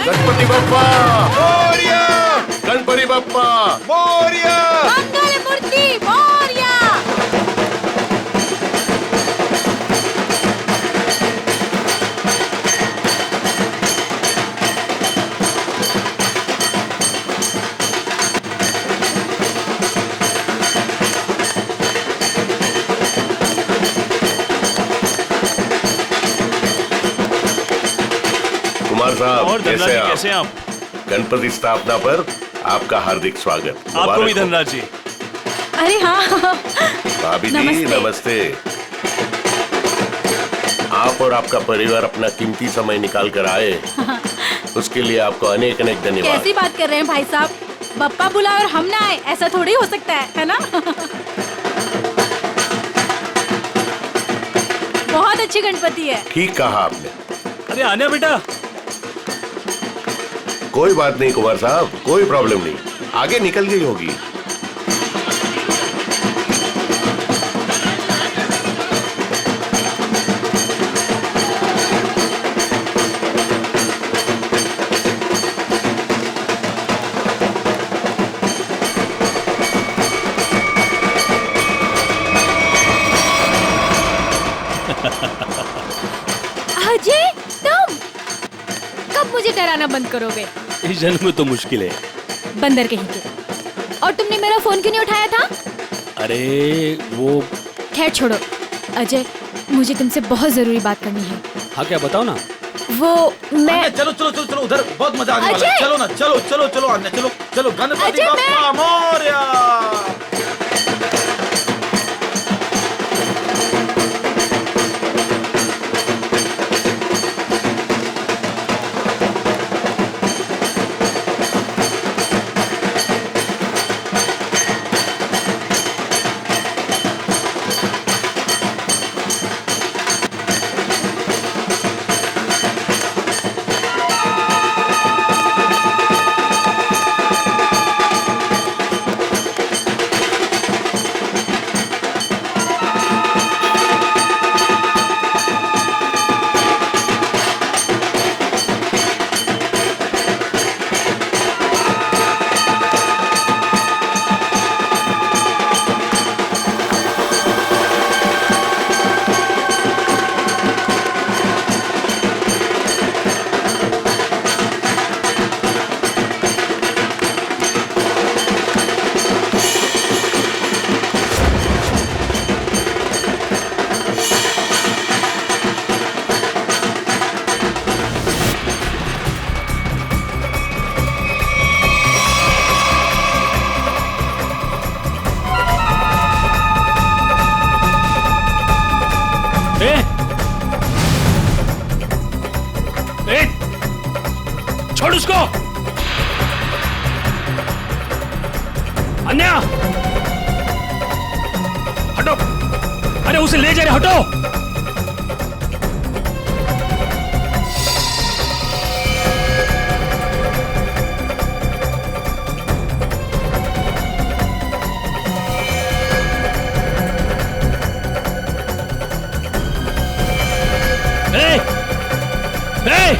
गणपति बप्पा मोरया, गणपति बप्पा मोरया, मंगल मूर्ति मोरया। कुमार साहब और धनराज जी कैसे कैसे हैं आप? गणपति स्थापना पर आपका हार्दिक स्वागत। आपको मुबारक भी हो। धनराज जी। अरे हाँ, भाभी जी नमस्ते। नमस्ते। आप और आपका परिवार अपना कीमती समय निकाल कर आए, उसके लिए आपको अनेक अनेक धन्यवाद। कैसी बात कर रहे हैं भाई साहब? बप्पा बुलाए और हम ना आए, ऐसा थोड़ी हो सकता है ना? बहुत अच्छी गणपति है। ठीक कहा आपने। अरे आने बेटा। कोई बात नहीं कुमार साहब, कोई प्रॉब्लम नहीं, आगे निकल गई होगी। अजय, तुम कब मुझे डराना बंद करोगे? इस जन्म में तो मुश्किल है। बंदर कहीं के। और तुमने मेरा फोन क्यों नहीं उठाया था? अरे वो। खैर छोड़ो। अजय, मुझे तुमसे बहुत जरूरी बात करनी है। हाँ क्या बताओ ना। वो मैं चलो चलो चलो चलो, उधर बहुत मजा आने वाला है। अजय! चलो ना, चलो चलो चलो अन्य, चलो चलो, गणपति अजय, बप्पा मोरया। ए! ए! छोड़ उसको। अन्या हटो। अरे उसे ले जा रहे, हटो। ए! ए!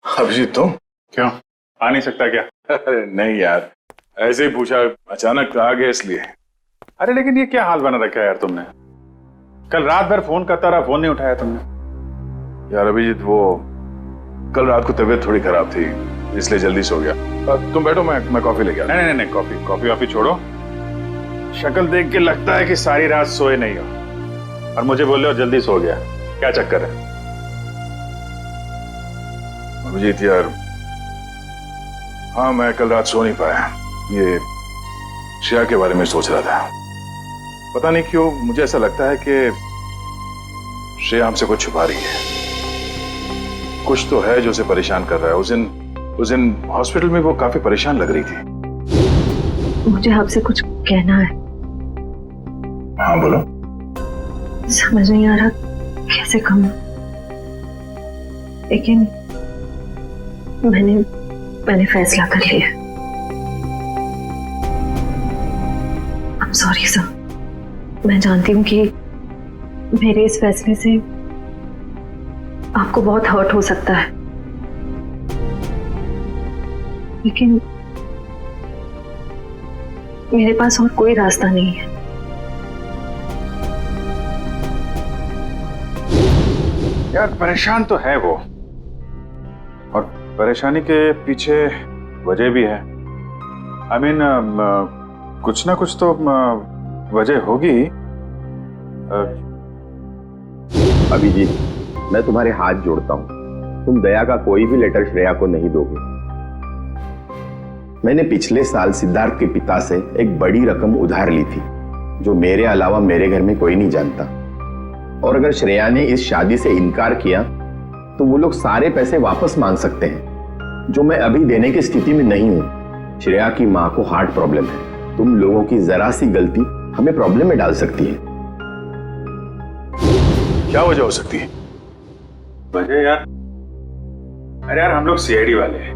अभिजीत तुम क्यों आ नहीं सकता क्या? अरे नहीं यार, ऐसे ही पूछा, अचानक आ गए इसलिए। अरे लेकिन ये क्या हाल बना रखा है यार तुमने? कल रात भर फोन करता रहा, फोन नहीं उठाया तुमने। यार अभिजीत, वो कल रात को तबीयत थोड़ी खराब थी, इसलिए जल्दी सो गया। तुम बैठो, मैं कॉफी लेके आता। नहीं, कॉफी वॉफी छोड़ो। शक्ल देख के लगता है कि सारी रात सोए नहीं हो और मुझे बोल रहे हो जल्दी सो गया। क्या चक्कर है? अभिजीत यार, हाँ मैं कल रात सो नहीं पाया। ये श्रेया के बारे में सोच रहा था। पता नहीं क्यों मुझे ऐसा लगता है कि श्रेया हमसे कुछ छुपा रही है। कुछ तो है जो उसे परेशान कर रहा है। उस दिन हॉस्पिटल में वो काफी परेशान लग रही थी। मुझे आपसे कुछ कहना है। हाँ बोलो। समझ नहीं आ रहा कैसे कहूं, लेकिन मैंने फैसला कर लिया। I'm sorry सर, मैं जानती हूँ कि मेरे इस फैसले से आपको बहुत हर्ट हो सकता है, लेकिन मेरे पास और कोई रास्ता नहीं है। यार परेशान तो है वो, और परेशानी के पीछे वजह भी है। I mean, कुछ ना कुछ तो वजह होगी। अभिजीत, मैं तुम्हारे हाथ जोड़ता हूं, तुम दया का कोई भी लेटर श्रेया को नहीं दोगे। मैंने पिछले साल सिद्धार्थ के पिता से एक बड़ी रकम उधार ली थी, जो मेरे अलावा मेरे घर में कोई नहीं जानता। और अगर श्रेया ने इस शादी से इनकार किया तो वो लोग सारे पैसे वापस मांग सकते हैं, जो मैं अभी देने की स्थिति में नहीं हूं। श्रेया की मां को हार्ट प्रॉब्लम है। तुम लोगों की जरा सी गलती हमें प्रॉब्लम में डाल सकती है। क्या वजह हो सकती है? वजह यार, अरे यार हम लोग सीआईडी वाले हैं,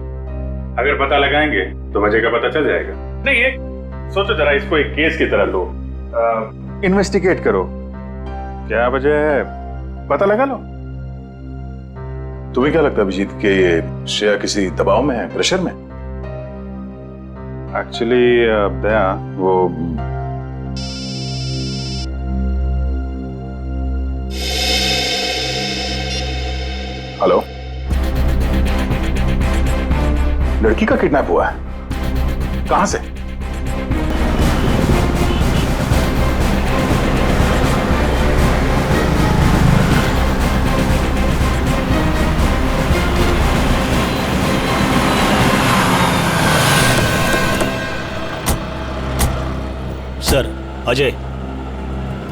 अगर पता लगाएंगे तो वजह का पता चल जाएगा। नहीं ये सोचो जरा, इसको एक केस की तरह लो, इन्वेस्टिगेट करो, क्या वजह है पता लगा लो। तुम्हें क्या लगता है अभिजीत कि ये श्रेया किसी दबाव में है, प्रेशर में? एक्चुअली दया, वो हेलो, लड़की का किडनैप हुआ है? कहां से? सर अजय,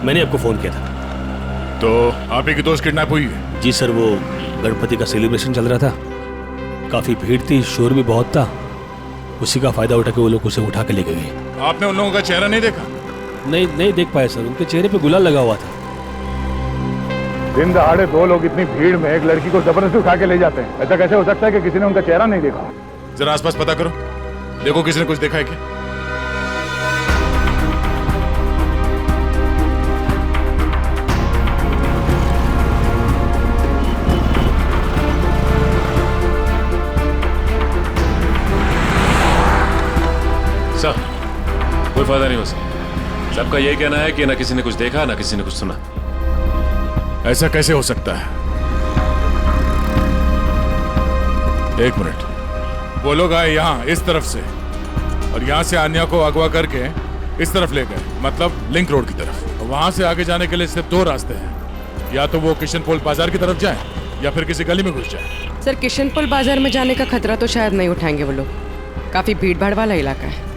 मैंने आपको फोन किया था। तो आप ही की दोस्त किडनैप हुई है? जी सर, वो गणपति का सेलिब्रेशन चल रहा था, काफी भीड़ थी, शोर भी बहुत था, उसी का फायदा उठा के वो लोग उसे उठा के लेके गए। आपने उन लोगों का चेहरा नहीं देखा? नहीं देख पाए सर, उनके चेहरे पे गुलाल लगा हुआ था। दिन दहाड़े दो लोग इतनी भीड़ में एक लड़की को जबरदस्ती उठा के ले जाते हैं, ऐसा कैसे हो सकता है कि किसी ने उनका चेहरा नहीं देखा? जरा आसपास पता करो, देखो किसी ने कुछ देखा है क्या? सर कोई फायदा नहीं हो सकता। सबका यही कहना है कि ना किसी ने कुछ देखा ना किसी ने कुछ सुना। ऐसा कैसे हो सकता है? एक मिनट, वो लोग आए यहाँ इस तरफ से और यहाँ से आन्या को अगवा करके इस तरफ ले गए, मतलब लिंक रोड की तरफ। वहां से आगे जाने के लिए सिर्फ दो रास्ते हैं, या तो वो किशन पोल बाजार की तरफ जाए या फिर किसी गली में घुस जाए। सर किशन पोल बाजार में जाने का खतरा तो शायद नहीं उठाएंगे वो लोग, काफी भीड़ भाड़ वाला इलाका है।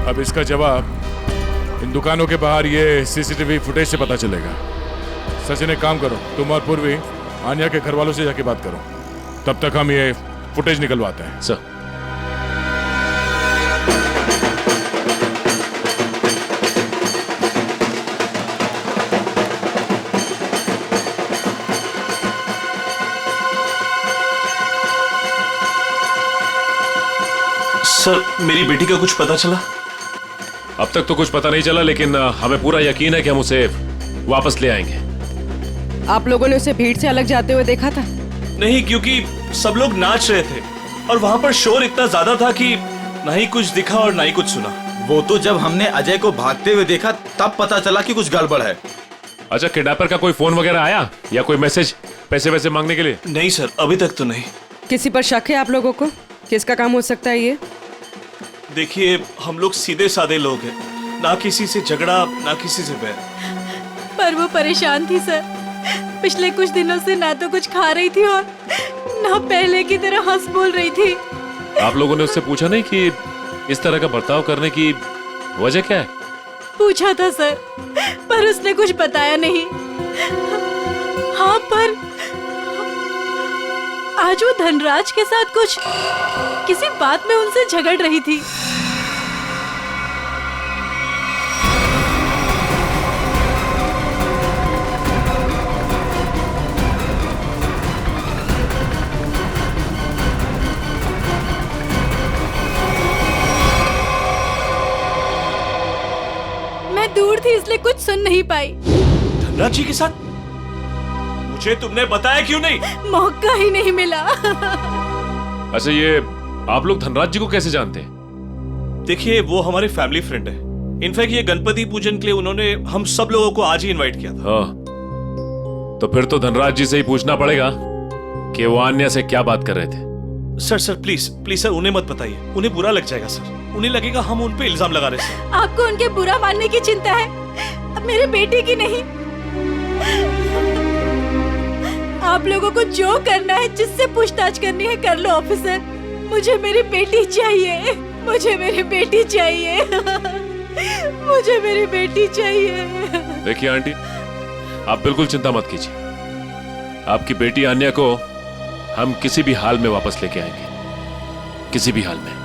अब इसका जवाब इन दुकानों के बाहर ये सीसीटीवी फुटेज से पता चलेगा। सचिन एक काम करो, तुम और पूर्वी आन्या के घर वालों से जाके बात करो, तब तक हम ये फुटेज निकलवाते हैं। सर सर मेरी बेटी का कुछ पता चला? अब तक तो कुछ पता नहीं चला, लेकिन हमें पूरा यकीन है कि हम उसे वापस ले आएंगे। आप लोगों ने उसे भीड़ से अलग जाते हुए देखा था? नहीं, क्योंकि सब लोग नाच रहे थे और वहां पर शोर इतना ज्यादा था कि ना ही कुछ दिखा और ना ही कुछ सुना। वो तो जब हमने अजय को भागते हुए देखा तब पता चला कि कुछ गड़बड़ है। अच्छा, किडनैपर का कोई फोन वगैरह आया या कोई मैसेज पैसे वैसे मांगने के लिए? नहीं सर, अभी तक तो नहीं। किसी पर शक है आप लोगों को? किसका काम हो सकता है ये? देखिए, हम लोग सीधे साधे लोग हैं, ना किसी से झगड़ा ना किसी से बैर। पर वो परेशान थी सर। पिछले कुछ दिनों से ना तो कुछ खा रही थी और ना पहले की तरह हंस बोल रही थी। आप लोगों ने उससे पूछा नहीं कि इस तरह का बर्ताव करने की वजह क्या है? पूछा था सर, पर उसने कुछ बताया नहीं। हाँ, पर आज वो धनराज के साथ कुछ किसी बात में उनसे झगड़ रही थी। मैं दूर थी इसलिए कुछ सुन नहीं पाई। धनराज जी के साथ? मुझे तुमने बताया क्यों नहीं? मौका ही नहीं मिला। अच्छा, ये आप लोग धनराज जी को कैसे जानते हैं? देखिए, वो हमारे फैमिली फ्रेंड है। इनफैक्ट ये गणपति पूजन के लिए उन्होंने हम सब लोगों को आज ही इनवाइट किया था। हाँ, तो फिर तो धनराज जी से ही पूछना पड़ेगा कि वो अन्य से क्या बात कर रहे थे। सर प्लीज सर, उन्हें मत बताइए, उन्हें बुरा लग जाएगा सर। उन्हें लगेगा हम उन पे इल्जाम लगा रहे हैं। आपको उनके बुरा मानने की चिंता है, अब मेरे बेटे की नहीं। आप लोगों को जो करना है, जिससे पूछताछ करनी है कर लो ऑफिसर। मुझे मेरी बेटी चाहिए, मुझे मेरी बेटी चाहिए, मुझे मेरी बेटी चाहिए। देखिए आंटी, आप बिल्कुल चिंता मत कीजिए। आपकी बेटी आन्या को हम किसी भी हाल में वापस लेके आएंगे, किसी भी हाल में।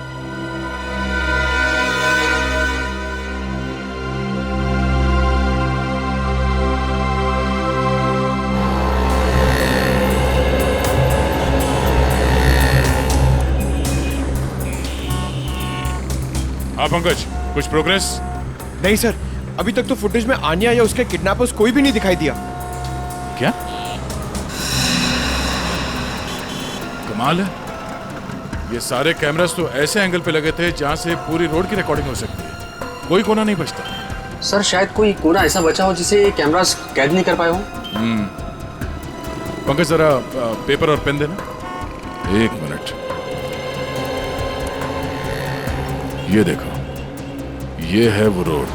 हाँ पंकज, कुछ प्रोग्रेस? नहीं सर, अभी तक तो फुटेज में आन्या या उसके किडनैपर्स कोई भी नहीं दिखाई दिया। क्या कमाल है, ये सारे कैमरास तो ऐसे एंगल पे लगे थे जहां से पूरी रोड की रिकॉर्डिंग हो सकती है। कोई कोना नहीं बचता। सर, शायद कोई कोना ऐसा बचा हो जिसे कैमरास कैद नहीं कर पाए हो। पंकज, जरा पेपर और पेन देना। एक मिनट, ये देखो, ये है वो रोड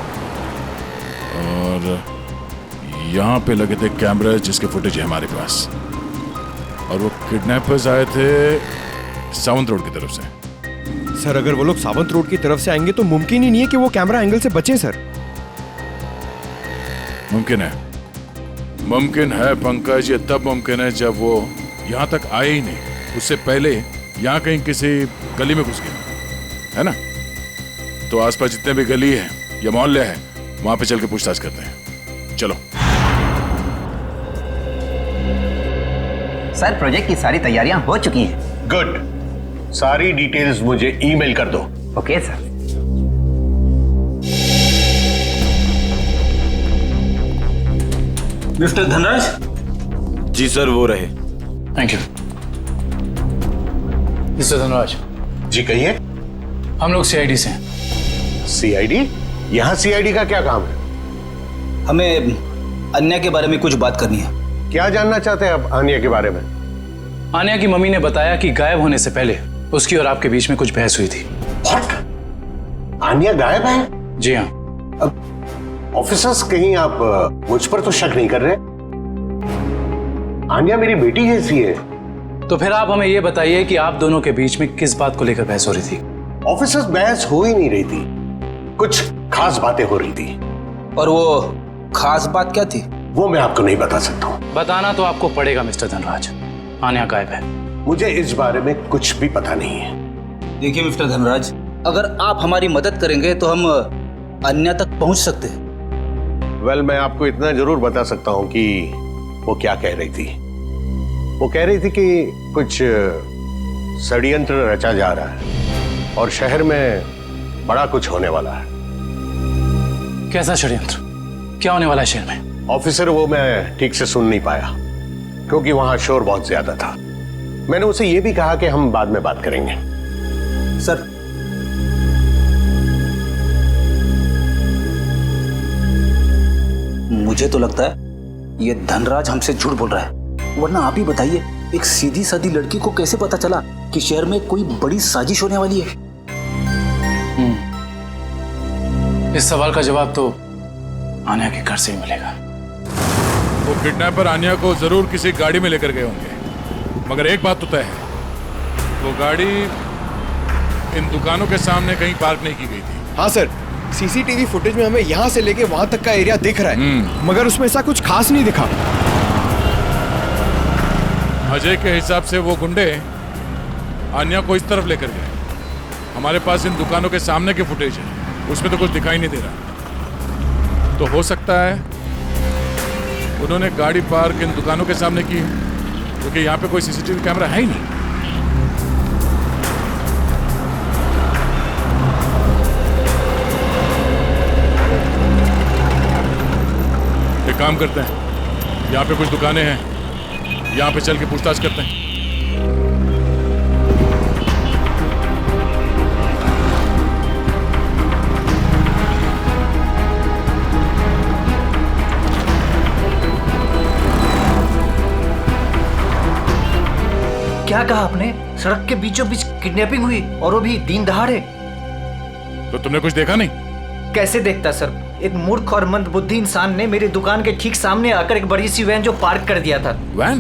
और यहाँ पे लगे थे कैमरा जिसके फुटेज है हमारे पास। और वो किडनैपर्स आए थे सावंत रोड की तरफ से। सर, अगर वो लोग सावंत रोड की तरफ से आएंगे तो मुमकिन ही नहीं है कि वो कैमरा एंगल से बचे सर। मुमकिन है, मुमकिन है पंकज। ये तब मुमकिन है जब वो यहाँ तक आए ही नहीं, उससे पहले यहाँ कहीं किसी गली में घुस गए, है ना? तो आसपास जितने भी गली है या मोहल्ले हैं, वहां पे चल के पूछताछ करते हैं। चलो। सर, प्रोजेक्ट की सारी तैयारियां हो चुकी हैं। गुड, सारी डिटेल्स मुझे ईमेल कर दो। Okay sir. मिस्टर धनराज? जी सर, वो रहे। Thank you. मिस्टर धनराज जी कहिए। हम लोग सीआईडी से हैं। सीआईडी? यहाँ सीआईडी का क्या काम है? हमें अन्या के बारे में कुछ बात करनी है। क्या जानना चाहते हैं आप अन्या के बारे में? आन्या की मम्मी ने बताया कि गायब होने से पहले उसकी और आपके बीच में कुछ बहस हुई थी। What? आन्या गायब है? जी हाँ। अब ऑफिसर्स, कहीं आप मुझ पर तो शक नहीं कर रहे? आन्या मेरी बेटी जैसी है। तो फिर आप हमें ये बताइए कि आप दोनों के बीच में किस बात को लेकर बहस हो रही थी? ऑफिसर्स, बहस हो ही नहीं रही थी, कुछ खास बातें हो रही थी। और वो खास बात क्या थी? वो मैं आपको नहीं बता सकता हूँ। बताना तो आपको पड़ेगा मिस्टर धनराज। आन्या गायब है। मुझे इस बारे में कुछ भी पता नहीं है। देखिए मिस्टर धनराज, अगर आप हमारी मदद करेंगे तो हम अन्या तक पहुंच सकते हैं। वेल, मैं आपको इतना जरूर बता सकता हूँ कि वो क्या कह रही थी। वो कह रही थी कि कुछ षड्यंत्र रचा जा रहा है और शहर में बड़ा कुछ होने वाला है। कैसा षड्यंत्र? क्या होने वाला है शहर में? ऑफिसर, वो मैं ठीक से सुन नहीं पाया क्योंकि वहां शोर बहुत ज्यादा था। मैंने उसे ये भी कहा कि हम बाद में बात करेंगे। सर, मुझे तो लगता है ये धनराज हमसे झूठ बोल रहा है, वरना आप ही बताइए एक सीधी सादी लड़की को कैसे पता चला कि शहर में कोई बड़ी साजिश होने वाली है? इस सवाल का जवाब तो आन्या के घर से ही मिलेगा। वो किडनैपर आन्या को जरूर किसी गाड़ी में लेकर गए होंगे, मगर एक बात तो तय है, वो गाड़ी इन दुकानों के सामने कहीं पार्क नहीं की गई थी। हाँ सर, सीसीटीवी फुटेज में हमें यहाँ से लेके वहां तक का एरिया दिख रहा है, मगर उसमें ऐसा कुछ खास नहीं दिखा। अजय के हिसाब से वो गुंडे आन्या को इस तरफ लेकर गए। हमारे पास इन दुकानों के सामने के फुटेज है, उसमें तो कुछ दिखाई नहीं दे रहा। तो हो सकता है उन्होंने गाड़ी पार्क इन दुकानों के सामने की, क्योंकि यहाँ पे कोई सीसीटीवी कैमरा है ही नहीं। एक काम करते हैं, यहाँ पे कुछ दुकानें हैं, यहाँ पे चल के पूछताछ करते हैं। क्या कहा आपने? सड़क के बीचों बीच किडनैपिंग हुई, और वो भी दिन दहाड़े? तो तुमने कुछ देखा नहीं? कैसे देखता सर, एक मूर्ख और मंदबुद्धि इंसान ने मेरी दुकान के ठीक सामने आकर एक बड़ी सी वैन जो पार्क कर दिया था। वैन?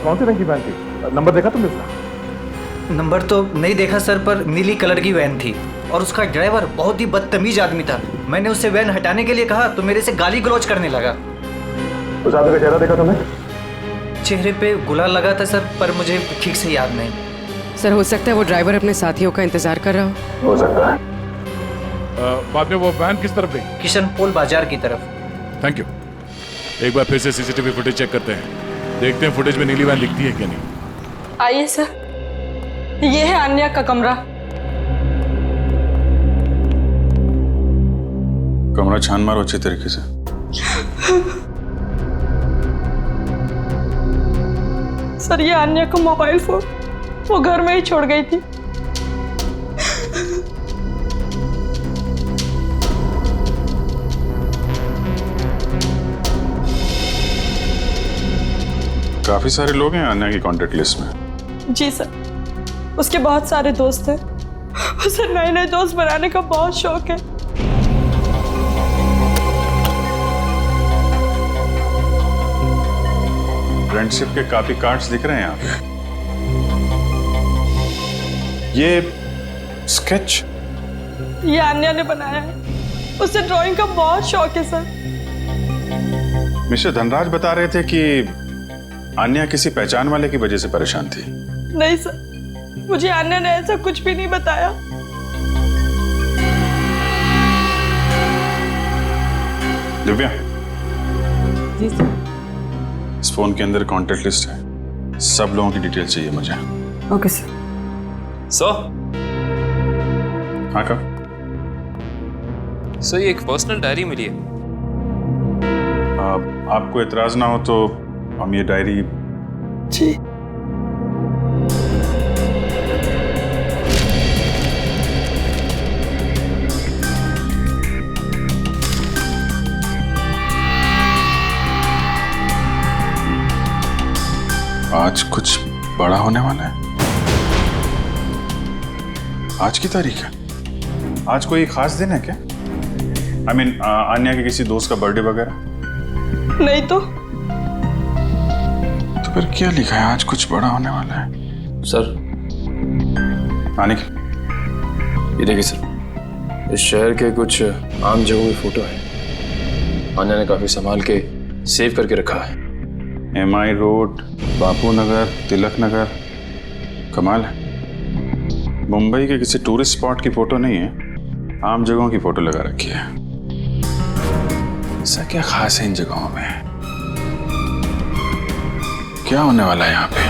कौन सी रंग की वैन थी? नंबर देखा तुमने उसका? नंबर तो नहीं देखा सर, पर नीली कलर की वैन थी और उसका ड्राइवर बहुत ही बदतमीज आदमी था। मैंने उसे वैन हटाने के लिए कहा तो मेरे से गाली गलौज करने लगा। उस आदमी का चेहरा देखा तुमने? चेहरे पे गुलाल लगा था सर, पर मुझे ठीक से याद नहीं। सर हो सकता है वो ड्राइवर अपने साथियों का इंतजार कर रहा हो सकता है। बाद में वो वैन किस तरफ गई? किशन पोल बाजार की तरफ। Thank you. एक बार फिर से सीसीटीवी फुटेज चेक करते हैं, देखते हैं फुटेज में नीली वैन दिखती है क्या नहीं। आइए सर, ये है आन्या का कमरा। कमरा छान मारो अच्छे तरीके से। सर ये आन्या का मोबाइल फोन वो घर में ही छोड़ गई थी। काफी सारे लोग हैं आन्या की कांटेक्ट लिस्ट में। जी सर, उसके बहुत सारे दोस्त हैं। उसे नए नए दोस्त बनाने का बहुत शौक है। फ्रेंडशिप के काफी कार्ड्स दिख रहे हैं यहाँ पे। ये स्केच ये आन्या ने बनाया है, उसे ड्राइंग का बहुत शौक है सर। मिस्टर धनराज बता रहे थे कि आन्या किसी पहचान वाले की वजह से परेशान थी। नहीं सर, मुझे आन्या ने ऐसा कुछ भी नहीं बताया। दिव्या, जी सर। इस फोन के अंदर कॉन्टेक्ट लिस्ट है, सब लोगों की डिटेल चाहिए मुझे। Okay sir. हाँ कब? सर ये एक पर्सनल डायरी मिली है। आपको एतराज ना हो तो हम ये डायरी। जी। आज कुछ बड़ा होने वाला है। आज की तारीख है? आज कोई खास दिन है क्या? I mean, आन्या के किसी दोस्त का बर्थडे वगैरह? नहीं तो फिर क्या लिखा है? आज कुछ बड़ा होने वाला है। सर आने की ये देखिए सर, इस शहर के कुछ आम जगहों की फोटो है। आन्या ने काफी संभाल के सेव करके रखा है। MI road, Bapu Nagar, Tilak Nagar. कमाल है, मुंबई के किसी टूरिस्ट स्पॉट की फोटो नहीं है, आम जगहों की फोटो लगा रखी है। ऐसा क्या खास है इन जगहों में? क्या होने वाला है यहाँ पे?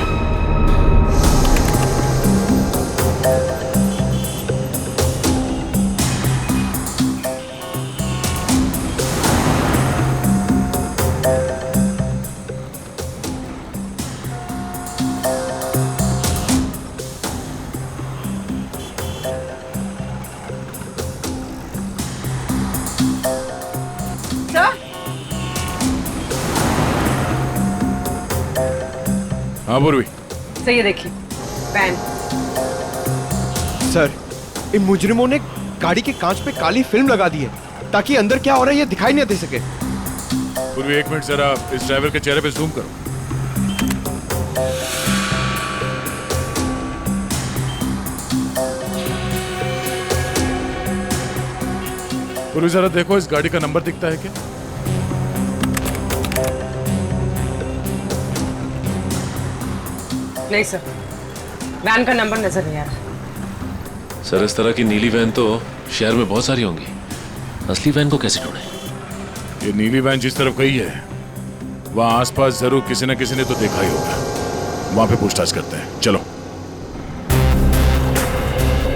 हाँ पूर्वी। सही है, देखिए वैन। सर, इन मुजरिमों ने गाड़ी के कांच पे काली फिल्म लगा दी है ताकि अंदर क्या हो रहा है ये दिखाई नहीं दे सके। पूर्वी 1 मिनट जरा इस ड्राइवर के चेहरे पे जूम करो। पूर्वी जरा देखो इस गाड़ी का नंबर दिखता है क्या? नहीं सर, वैन का नंबर नजर नहीं आ रहा। सर इस तरह की नीली वैन तो शहर में बहुत सारी होंगी, असली वैन को कैसे ढूंढें? ये नीली वैन जिस तरफ गई है वहां आसपास जरूर किसी न किसी ने तो देखा ही होगा। वहां पे पूछताछ करते हैं, चलो।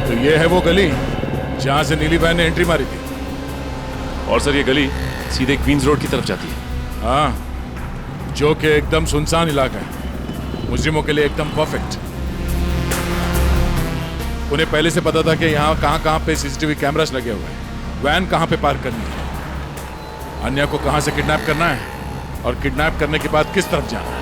तो ये है वो गली जहां से नीली वैन ने एंट्री मारी थी। और सर ये गली सीधे क्वींस रोड की तरफ जाती है। हाँ, जो कि एकदम सुनसान इलाका है, मुजरिमों के लिए एकदम परफेक्ट। उन्हें पहले से पता था कि यहाँ कहाँ पे सीसीटीवी कैमरास लगे हुए हैं, वैन कहाँ पे पार्क करनी है, अन्या को कहाँ से किडनैप करना है और किडनैप करने के बाद किस तरफ जाना है।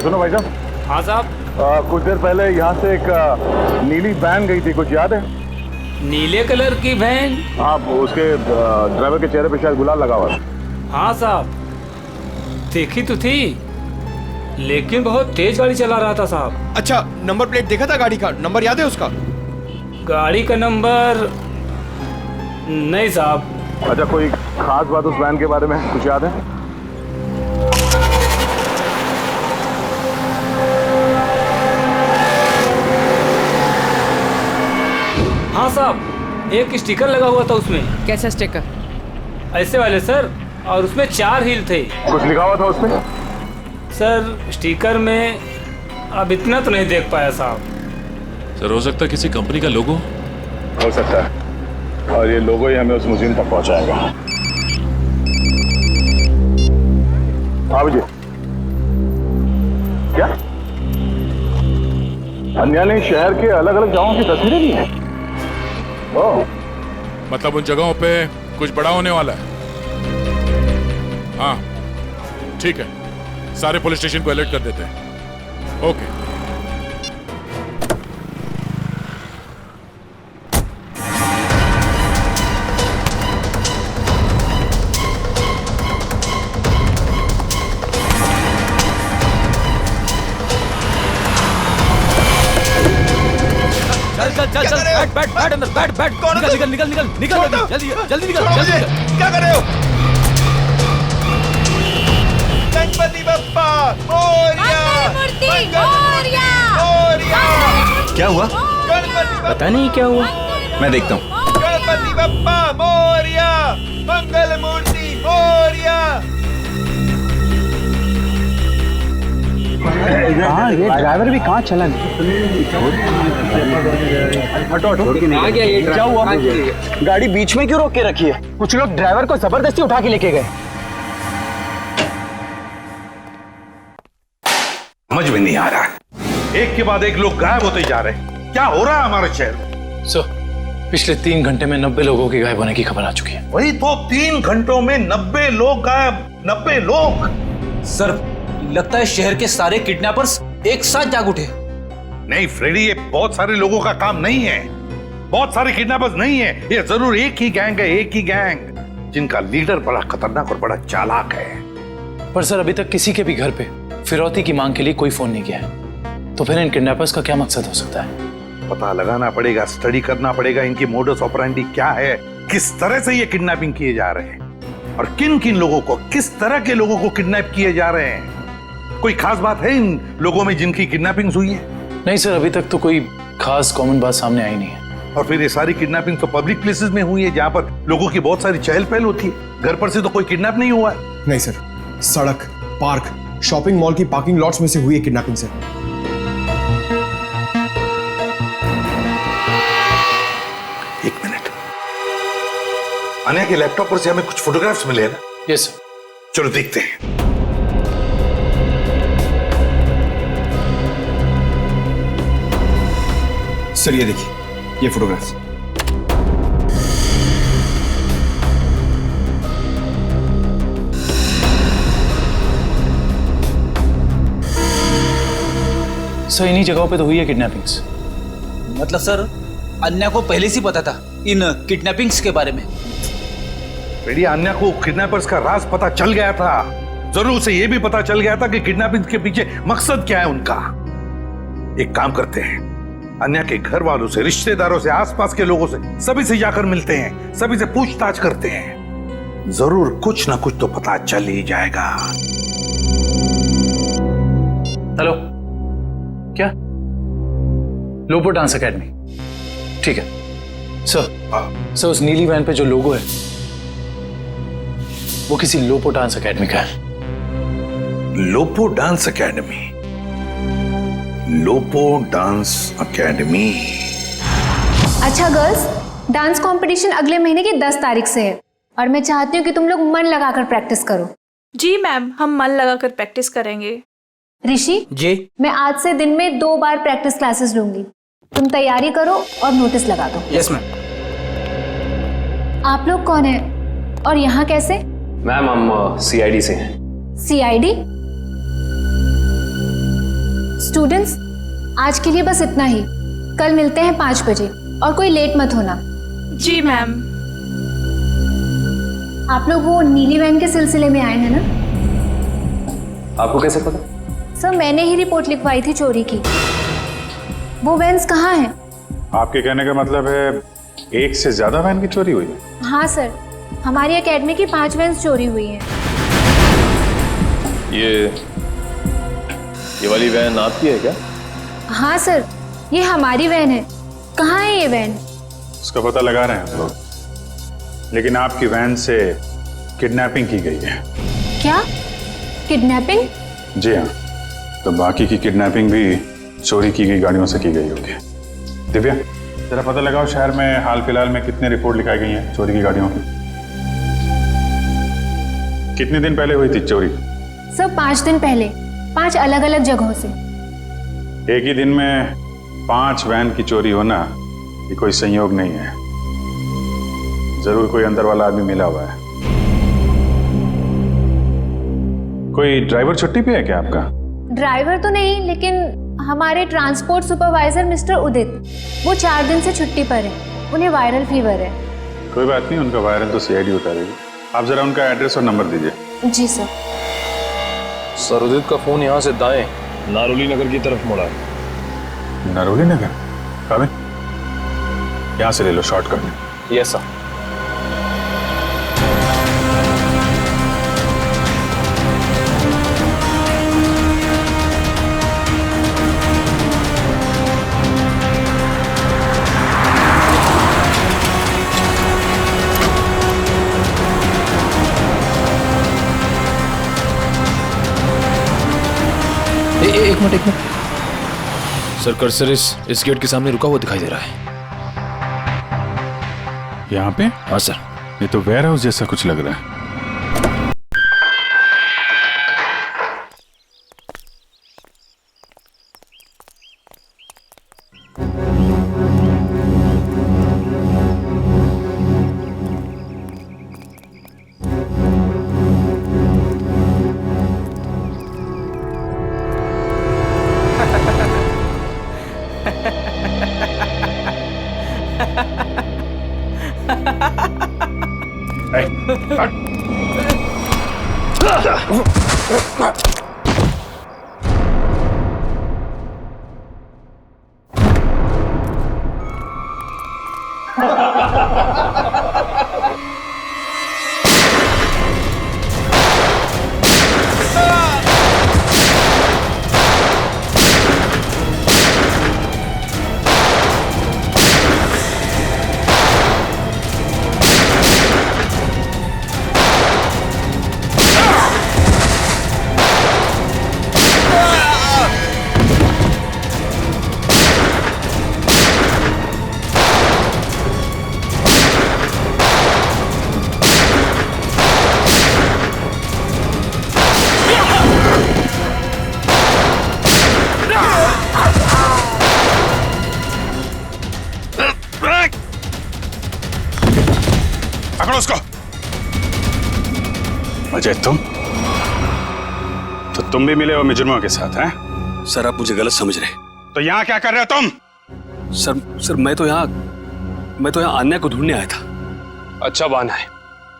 सुनो भाई साहब। हाँ साहब। कुछ देर पहले यहाँ से एक नीली वैन गई थी, कुछ याद है? नीले कलर की वैन? हाँ, उसके ड्राइवर के चेहरे पे शायद गुलाल लगा हुआ है। हाँ साहब, देखी तो थी, लेकिन बहुत तेज गाड़ी चला रहा था साहब। अच्छा, नंबर प्लेट देखा था गाड़ी का? नंबर याद है उसका? गाड़ी का नंबर नहीं साहब। अच्छा, कोई खास बात उस वैन के बारे में कुछ याद है? हाँ साहब, एक स्टिकर लगा हुआ था उसमें। कैसा स्टिकर? ऐसे वाले सर, और उसमें 4 हील थे। कुछ लिखा हुआ था उसमें? सर स्टिकर में अब इतना तो नहीं देख पाया साहब। सर हो सकता है किसी कंपनी का लोगो हो सकता है, और ये लोगो ही हमें उस म्यूजियम तक पहुंचाएगा। हाँ विजय, क्या अन्या ने शहर के अलग अलग जगहों की तस्वीरें ली हैं? मतलब उन जगहों पे कुछ बड़ा होने वाला है। हाँ ठीक है, सारे पुलिस स्टेशन को अलर्ट कर देते हैं। ओके। चल बैठ अंदर, बैठ निकल जल्दी निकल। क्या कर रहे हो? गणपति बप्पा मोरया, क्या हुआ? पता नहीं क्या हुआ, मैं देखता हूँ। गणपति बप्पा मोरया, मंगल मूर्ति मोरया। ड्राइवर भी कहाँ चला क्या हुआ? गाड़ी बीच में क्यों रोक के रखी है? कुछ लोग ड्राइवर को जबरदस्ती उठा के लेके गए। समझ में नहीं आ रहा, एक के बाद एक लोग गायब होते जा रहे हैं। क्या हो रहा है हमारे शहर में? सर, पिछले 3 घंटे में 90 लोगों के गायब होने की खबर आ चुकी है। वही तो, 3 घंटों में 90 लोग गायब। 90 लोग? सर, लगता है शहर के सारे किडनैपर्स एक साथ जाग उठे। नहीं फ्रेडी, ये बहुत सारे लोगों का काम नहीं है, बहुत सारे किडनैपर्स नहीं है, ये जरूर एक ही गैंग है, एक ही गैंग जिनका लीडर बड़ा खतरनाक और बड़ा चालाक है। पर सर, अभी तक किसी के भी घर पे फिरौती की मांग के लिए कोई फोन नहीं किया है, तो फिर इन किडनैपर्स का क्या मकसद हो सकता है? पता लगाना पड़ेगा, स्टडी करना पड़ेगा, इनकी मोडस ऑपरेंडी क्या है, किस तरह से ये किडनैपिंग किए जा रहे हैं और किन किन लोगों को, किस तरह के लोगों को किडनैप किए जा रहे हैं। कोई खास बात है इन लोगों में जिनकी किडनैपिंग हुई है? नहीं सर, अभी तक तो कोई खास कॉमन बात सामने आई नहीं है। और फिर ये सारी किडनैपिंग तो पब्लिक प्लेसेस में हुई है, जहां पर लोगों की बहुत सारी चहल पहल होती है। घर पर से तो कोई किडनैप नहीं हुआ है। नहीं सर, सड़क, पार्क, शॉपिंग मॉल की पार्किंग लॉट्स में से हुई है किडनैपिंग सर। एक मिनट, अन्या के लैपटॉप पर से हमें कुछ फोटोग्राफ्स मिले हैं ना? Yes sir. चलो देखते हैं। सर ये देखिए, ये फोटोग्राफ्स। सर इन्हीं जगहों पे तो हुई है किडनैपिंग्स। मतलब सर अन्या को पहले से पता था इन किडनैपिंग्स के बारे में? बेटी, अन्या को किडनैपर्स का राज पता चल गया था। जरूर उसे यह भी पता चल गया था कि किडनैपिंग के पीछे मकसद क्या है उनका। एक काम करते हैं, अन्या के घर वालों से, रिश्तेदारों से, आसपास के लोगों से, सभी से जाकर मिलते हैं, सभी से पूछताछ करते हैं। जरूर कुछ ना कुछ तो पता चल ही जाएगा। हेलो, क्या? लोपो डांस एकेडमी, ठीक है सर। उस नीली वैन पे जो लोगो है वो किसी लोपो डांस एकेडमी का है। Lopo dance academy? Lopo dance academy. अच्छा गर्ल्स, डांस कंपटीशन अगले महीने की 10 तारीख से है और मैं चाहती हूँ कि तुम लोग मन लगाकर प्रैक्टिस करो। जी मैम, हम मन लगाकर प्रैक्टिस करेंगे। ऋषि जी, मैं आज से दिन में 2 बार प्रैक्टिस क्लासेस लूंगी। तुम तैयारी करो और नोटिस लगा दो। Yes ma'am. आप लोग कौन है और यहाँ कैसे? मैम हम सीआईडी से हैं। सीआईडी? स्टूडेंट्स, आज के लिए बस इतना ही। कल मिलते हैं 5 बजे और कोई लेट मत होना। जी मैम। आप लोग वो नीली वैन के सिलसिले में आए हैं ना? आपको कैसे पता? सर मैंने ही रिपोर्ट लिखवाई थी चोरी की। वो वैन्स कहाँ हैं? आपके कहने का मतलब है एक से ज्यादा वैन की चोरी हुई है? हाँ सर, हमारी एकेडमी की 5 वैन्स चोरी हुई हैं। ये वाली वैन आपकी है क्या? हाँ सर, ये हमारी वैन है। कहाँ है ये वैन? उसका पता लगा रहे हैं हम लोग, लेकिन आपकी वैन से किडनैपिंग की गई है। क्या? किडनैपिंग? जी हाँ, तो बाकी की किडनैपिंग भी चोरी की गई गाड़ियों से की गई होगी। दिव्या, जरा पता लगाओ शहर में हाल फिलहाल में कितने रिपोर्ट लिखाई गई हैं चोरी की गाड़ियों की। कितने दिन पहले हुई थी चोरी? सर 5 दिन पहले, 5 अलग अलग जगहों से। एक ही दिन में 5 वैन की चोरी होना ये कोई संयोग नहीं है। जरूर कोई अंदर वाला आदमी मिला हुआ है। कोई ड्राइवर छुट्टी पे है क्या आपका? ड्राइवर तो नहीं, लेकिन हमारे ट्रांसपोर्ट सुपरवाइजर मिस्टर उदित, वो 4 दिन से छुट्टी पर है। उन्हें वायरल फीवर है। कोई बात नहीं, उनका वायरल तो सीआईडी उतारेगी। आप जरा उनका एड्रेस और नंबर दीजिए। जी सर। सर उदित का फोन यहाँ से दाएं नारोली नगर की तरफ मुड़ा है। नारोली नगर? काबिल, यहाँ से ले लो शॉर्टकट। Yes sir. एक मिनट। सर कर्सर इस गेट के सामने रुका हुआ दिखाई दे रहा है। यहाँ पे? हाँ सर। ये तो वेयर हाउस जैसा कुछ लग रहा है। पकड़ो उसको। अजय तुम भी मिले हो मुजरिमों के साथ हैं? सर आप मुझे गलत समझ रहे। तो यहाँ क्या कर रहे हो तुम? सर मैं तो यहाँ आन्या को ढूंढने आया था। अच्छा बहाना है,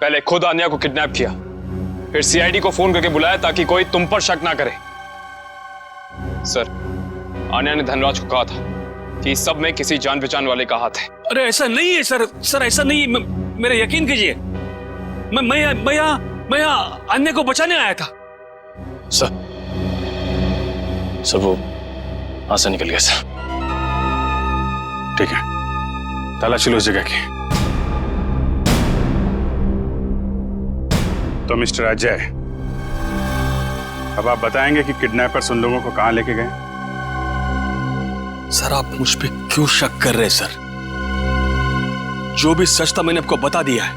पहले खुद आन्या को किडनैप किया, फिर सीआईडी को फोन करके बुलाया ताकि कोई तुम पर शक ना करे। सर आन्या ने धनराज को कहा था कि इस सब में किसी जान पहचान वाले का हाथ है। अरे ऐसा नहीं है सर ऐसा नहीं है, मेरा यकीन कीजिए। मैं यहाँ आन्या को बचाने आया था। सर वो हाथ से निकल गया सर। ठीक है, तलाशी लो उस जगह की। तो मिस्टर अजय, अब आप बताएंगे कि किडनैपर्स उन लोगों को कहां लेके गए? सर आप मुझ पे क्यों शक कर रहे हैं सर? जो भी सच था मैंने आपको बता दिया है।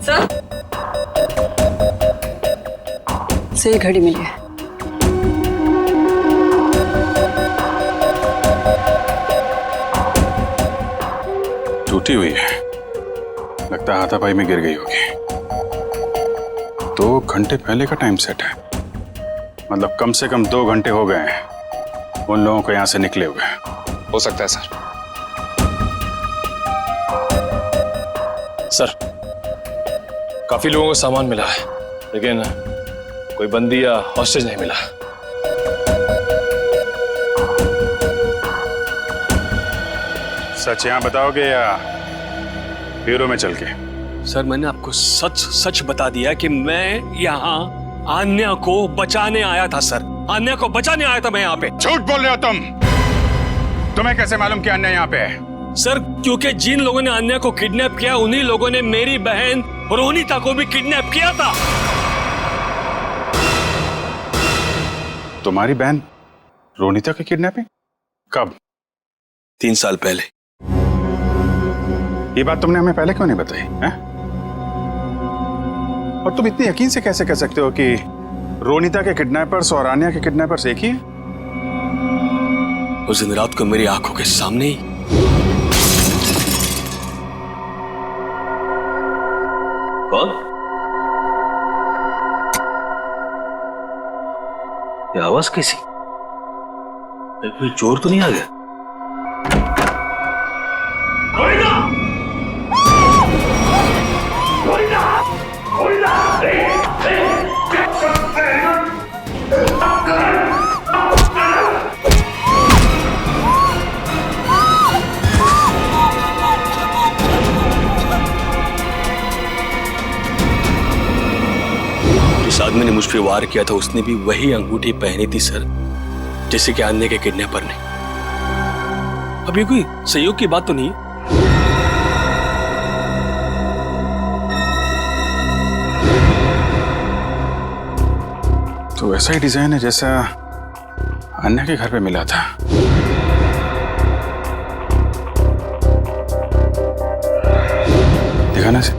सर से ये घड़ी मिली है। टूटी हुई है, लगता है हाथापाई में गिर गई होगी। 2 घंटे पहले का टाइम सेट है, मतलब कम से कम 2 घंटे हो गए हैं उन लोगों को यहां से निकले हुए। हो सकता है सर। सर काफी लोगों को सामान मिला है, लेकिन कोई बंदी या हॉस्टेज नहीं मिला। सच यहां बताओगे या ब्यूरो में चल के? सर मैंने आपको सच बता दिया कि मैं यहाँ आन्या को बचाने आया था सर। आन्या को बचाने आया था मैं यहाँ पे। झूठ बोल रहे हो तुम। तुम्हें कैसे मालूम कि आन्या यहाँ पे है? सर क्योंकि जिन लोगों ने आन्या को किडनैप किया उन्हीं लोगों ने मेरी बहन रोनिता को भी किडनैप किया था। तुम्हारी बहन रोनिता की किडनैपिंग कब? 3 साल पहले। ये बात तुमने हमें पहले क्यों नहीं बताई है? और तुम इतनी यकीन से कैसे कह सकते हो कि रोनिता के किडनैपर्स और आन्या के किडनैपर्स एक ही है? उस दिन रात को मेरी आंखों के सामने ही कौन? ये आवाज कैसी? कोई चोर तो नहीं आ गया? जिस आदमी ने मुझ पे वार किया था उसने भी वही अंगूठी पहनी थी सर, जैसे कि आन्या के किडनैपर ने। अब ये कोई सहयोग की बात तो नहीं? तो वैसा ही डिजाइन है जैसा आन्या के घर पे मिला था। दिखाना से।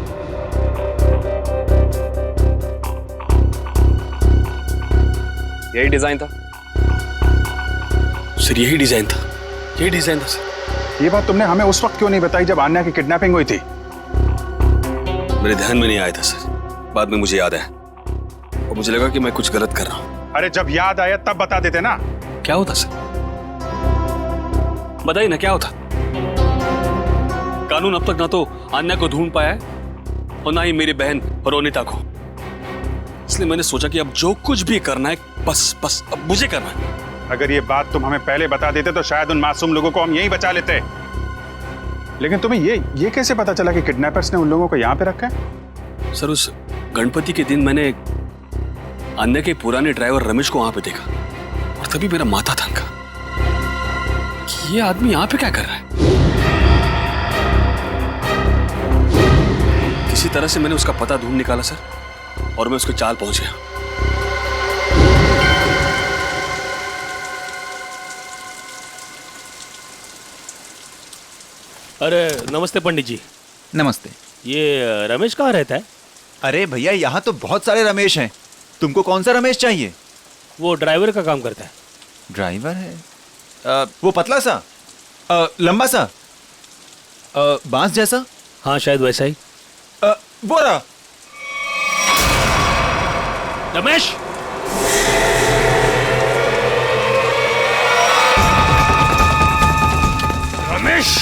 यही डिजाइन था सर, यही डिजाइन था सर। ये बात तुमने हमें उस वक्त क्यों नहीं बताई जब आन्या की किडनैपिंग हुई थी? मेरे ध्यान में नहीं आया था सर, बाद में मुझे याद आया और मुझे लगा कि मैं कुछ गलत कर रहा हूं। अरे जब याद आया तब बता देते ना। क्या होता सर? बताइए ना क्या होता? कानून अब तक ना तो आन्या को ढूंढ पाया है और ना ही मेरी बहन रोनिता को। इसलिए मैंने सोचा कि अब जो कुछ भी करना है बस अब मुझे करना है। अगर ये बात तुम हमें पहले बता देते तो शायद उन मासूम लोगों को हम यहीं बचा लेते। लेकिन तुम्हें ये कैसे पता चला कि किडनैपर्स ने उन लोगों को यहाँ पे रखा है? सर उस गणपति के दिन मैंने आन्या के पुराने ड्राइवर रमेश को वहां पे देखा और तभी मेरा माथा थनका कि ये आदमी यहाँ पे क्या कर रहा है। किसी तरह से मैंने उसका पता ढूंढ निकाला सर और मैं उसके चाल पहुंच गया। अरे नमस्ते पंडित जी। नमस्ते। ये रमेश कहाँ रहता है? अरे भैया यहाँ तो बहुत सारे रमेश हैं, तुमको कौन सा रमेश चाहिए? वो ड्राइवर का काम करता है। ड्राइवर है? वो पतला सा, लंबा सा, बांस जैसा। हाँ शायद वैसा ही। वो रहा। रमेश, रमेश,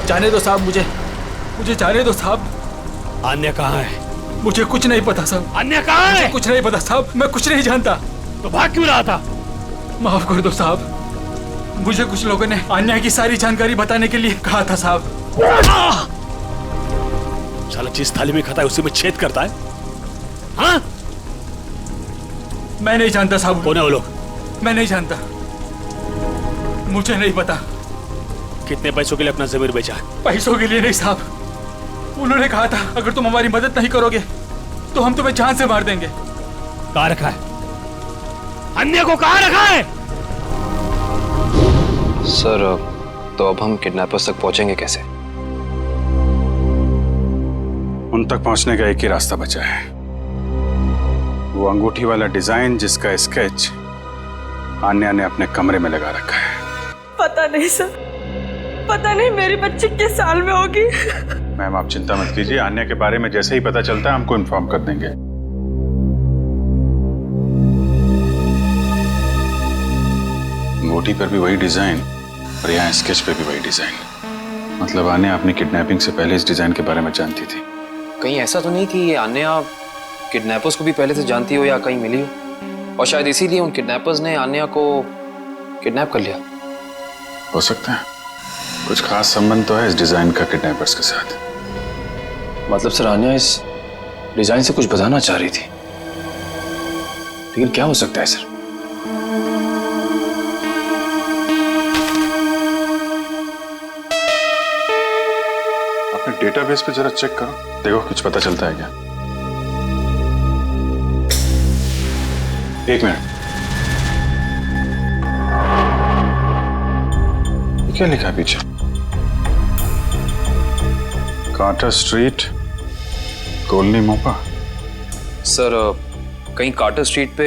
जाने दो साहब, मुझे जाने दो साहब। अन्य कहाँ है? मुझे कुछ नहीं पता साहब। अन्य कहाँ है? मुझे कुछ नहीं पता साहब, मैं कुछ नहीं जानता। तो भाग क्यों रहा था? माफ कर दो साहब, मुझे कुछ लोगों ने अन्य की सारी जानकारी बताने के लिए कहा था साहब। साला जिस थाली में खाता है उसी में छेद करता है। हाँ? मैं नहीं जानता साहब। कौन है वो लोग? मैं नहीं जानता, मुझे नहीं पता। कितने पैसों के लिए अपना जमीर बेचा? पैसों के लिए नहीं साहब, उन्होंने कहा था अगर तुम हमारी मदद नहीं करोगे तो हम तुम्हें जान से मार देंगे। कहाँ रखा है? अन्य को कहाँ रखा है? सर तो अब हम किडनैपर्स तक पहुंचेंगे कैसे? उन तक पहुंचने का एक ही रास्ता बचा है, वो अंगूठी वाला डिजाइन जिसका स्केच आन्या ने अपने कमरे में लगा रखा है। पता नहीं सर, पता नहीं मेरी बच्ची किस साल में होगी। मैम आप चिंता मत कीजिए, आन्या के बारे में जैसे ही पता चलता है हमको इन्फॉर्म कर देंगे। अंगूठी पर भी वही डिजाइन और यहाँ स्केच पे भी वही डिजाइन। मतलब आन्या अपनी किडनैपिंग से पहले इस डिजाइन के बारे में जानती थी। कहीं ऐसा तो नहीं कि ये आन्या किडनैपर्स को भी पहले से जानती हो या कहीं मिली हो, और शायद इसीलिए उन किडनैपर्स ने आन्या को किडनैप कर लिया? हो सकता है, कुछ खास संबंध तो है इस डिजाइन का किडनैपर्स के साथ। मतलब सर आन्या इस डिजाइन से कुछ बताना चाह रही थी, लेकिन क्या हो सकता है सर? अपने डेटाबेस पे जरा चेक करो, देखो कुछ पता चलता है क्या। एक मिनट, क्या लिखा है पीछे? Carter street, colony Mopa. Sir कहीं कार्टर स्ट्रीट पे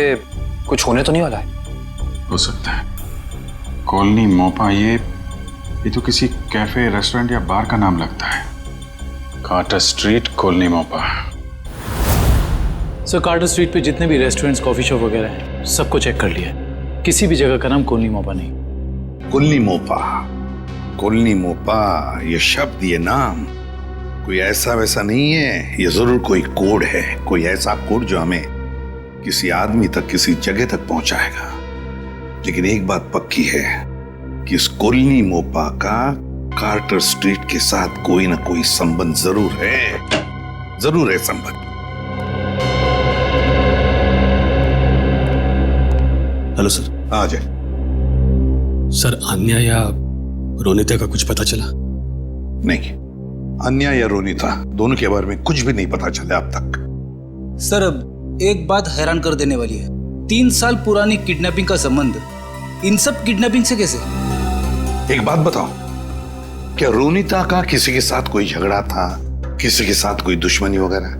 कुछ होने तो नहीं वाला है? हो सकता है, कॉलोनी मोपा, ये तो किसी कैफे, रेस्टोरेंट या बार का नाम लगता है। Carter street, colony Mopa. Sir Carter street पे जितने भी रेस्टोरेंट्स, कॉफी शॉप वगैरह हैं, सबको चेक कर लिया, किसी भी जगह का नाम कॉलोनी मोपा नहीं। कॉलोनी मोपा, कॉलोनी मोपा, ये शब्द, ये नाम कोई ऐसा वैसा नहीं है, ये जरूर कोई कोड है, कोई ऐसा कोड जो हमें किसी आदमी तक, किसी जगह तक पहुंचाएगा। लेकिन एक बात पक्की है कि इस कॉलोनी मोपा का कार्टर स्ट्रीट के साथ कोई ना कोई संबंध जरूर है संबंध। Hello sir. आ जाए सर, अन्या या रोनिता का कुछ पता चला? नहीं, अन्या या रोनिता दोनों के बारे में कुछ भी नहीं पता चला अब तक। सर अब एक बात हैरान कर देने वाली है, 3 साल पुरानी किडनैपिंग का संबंध इन सब किडनैपिंग से कैसे? एक बात बताओ, क्या रोनिता का किसी के साथ कोई झगड़ा था, किसी के साथ कोई दुश्मनी वगैरह?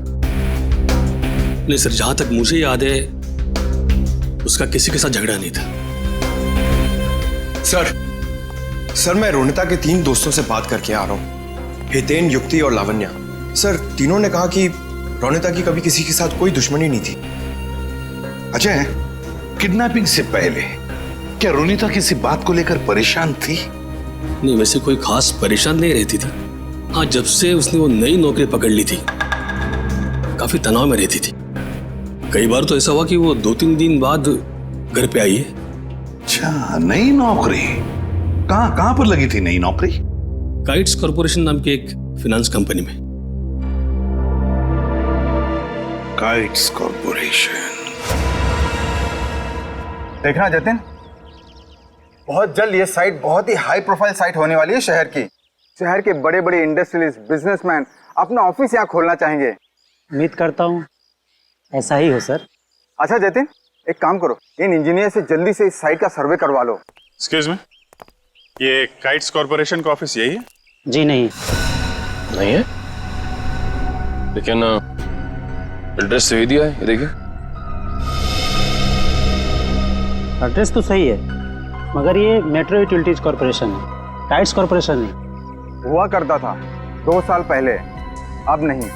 नहीं सर, जहां तक मुझे याद है उसका किसी के साथ झगड़ा नहीं था। सर मैं रोनिता के 3 दोस्तों से बात करके आ रहा हूँ, हितेन, युक्ति और लावण्या। सर तीनों ने कहा कि रोनिता की कभी किसी के साथ कोई दुश्मनी नहीं थी। अजय, किडनैपिंग से पहले क्या रोनिता किसी बात को लेकर परेशान थी? नहीं, वैसे कोई खास परेशान नहीं रहती थी। हाँ, जब से उसने वो नई नौकरी पकड़ ली थी काफी तनाव में रहती थी। कई बार तो ऐसा हुआ कि वो 2-3 दिन बाद घर पे आई है। अच्छा, नई नौकरी? कहाँ पर लगी थी नई नौकरी? काइट्स कॉरपोरेशन नाम की एक फिनेंस कंपनी में। Kites corporation. देखना जतिन, बहुत जल्द ये साइट बहुत ही हाई प्रोफाइल साइट होने वाली है शहर की। शहर के बड़े बड़े इंडस्ट्रियलिस्ट, बिजनेसमैन अपना ऑफिस यहाँ खोलना चाहेंगे। उम्मीद करता हूँ ऐसा ही हो सर। अच्छा जतिन, एक काम करो, इन इंजीनियर से जल्दी से इस साइट का सर्वे करवा लो। एक्सक्यूज मी, ये काइट्स कॉरपोरेशन का ऑफिस यही है? जी नहीं। नहीं है, लेकिन एड्रेस सही दिया है, ये देखिए। एड्रेस तो सही है, मगर ये मेट्रो यूटिलिटीज कॉरपोरेशन है, काइट्स कॉरपोरेशन नहीं। हुआ करता था 2 साल पहले, अब नहीं।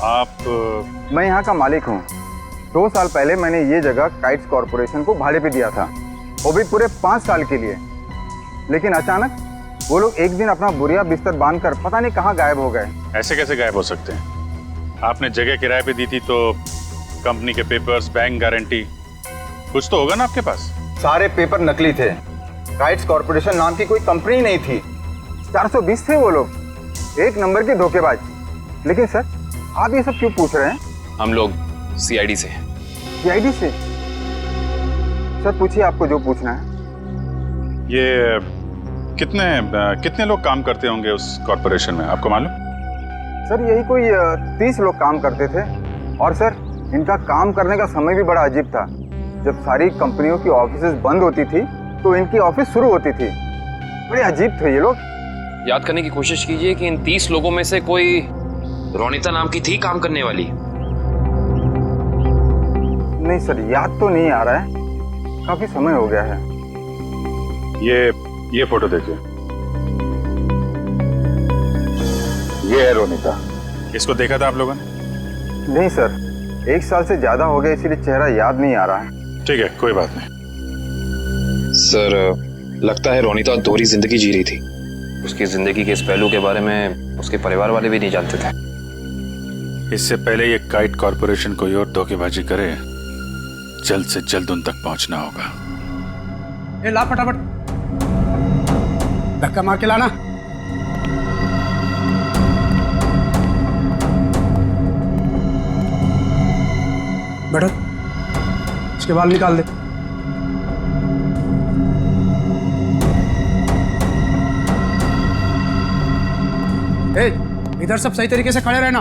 आप? मैं यहाँ का मालिक हूँ। 2 साल पहले मैंने ये जगह काइट्स कॉरपोरेशन को भाड़े पे दिया था, वो भी पूरे 5 साल के लिए। लेकिन अचानक वो लोग एक दिन अपना बोरिया बिस्तर बांधकर पता नहीं कहाँ गायब हो गए। ऐसे कैसे गायब हो सकते हैं? आपने जगह किराए पे दी थी तो कंपनी के पेपर्स, बैंक गारंटी, कुछ तो होगा ना आपके पास? सारे पेपर नकली थे। काइट्स कॉरपोरेशन नाम की कोई कंपनी नहीं थी। 420 थे वो लोग, एक नंबर के धोखेबाज। लेकिन सर, आप ये सब क्यों पूछ रहे हैं? हम लोग सीआईडी से हैं। सीआईडी से? सर पूछिए आपको जो पूछना है। ये कितने लोग काम करते होंगे उस कॉरपोरेशन में, आपको मालूम? सर यही कोई 30 लोग काम करते थे। और सर इनका काम करने का समय भी बड़ा अजीब था। जब सारी कंपनियों की ऑफिसेज बंद होती थी तो इनकी ऑफिस शुरू होती थी। बड़े अजीब थे ये लोग। याद करने की कोशिश कीजिए कि इन 30 लोगों में से कोई रोनिता नाम की थी काम करने वाली? नहीं सर, याद तो नहीं आ रहा है, काफी समय हो गया है। ये फोटो देखिए, ये है रोनिता। इसको देखा था आप लोगों ने? नहीं सर, 1 साल से ज्यादा हो गया, इसीलिए चेहरा याद नहीं आ रहा है। ठीक है, कोई बात नहीं। सर लगता है रोनिता दोहरी जिंदगी जी रही थी। उसकी जिंदगी के इस पहलू के बारे में उसके परिवार वाले भी नहीं जानते थे। इससे पहले ये काइट कॉरपोरेशन कोई और धोखेबाजी करे, जल्द से जल्द उन तक पहुंचना होगा। ए ला फटाफट, धक्का मार के लाना। बैठो, इसके बाल निकाल दे। ए, इधर सब सही तरीके से खड़े रहना।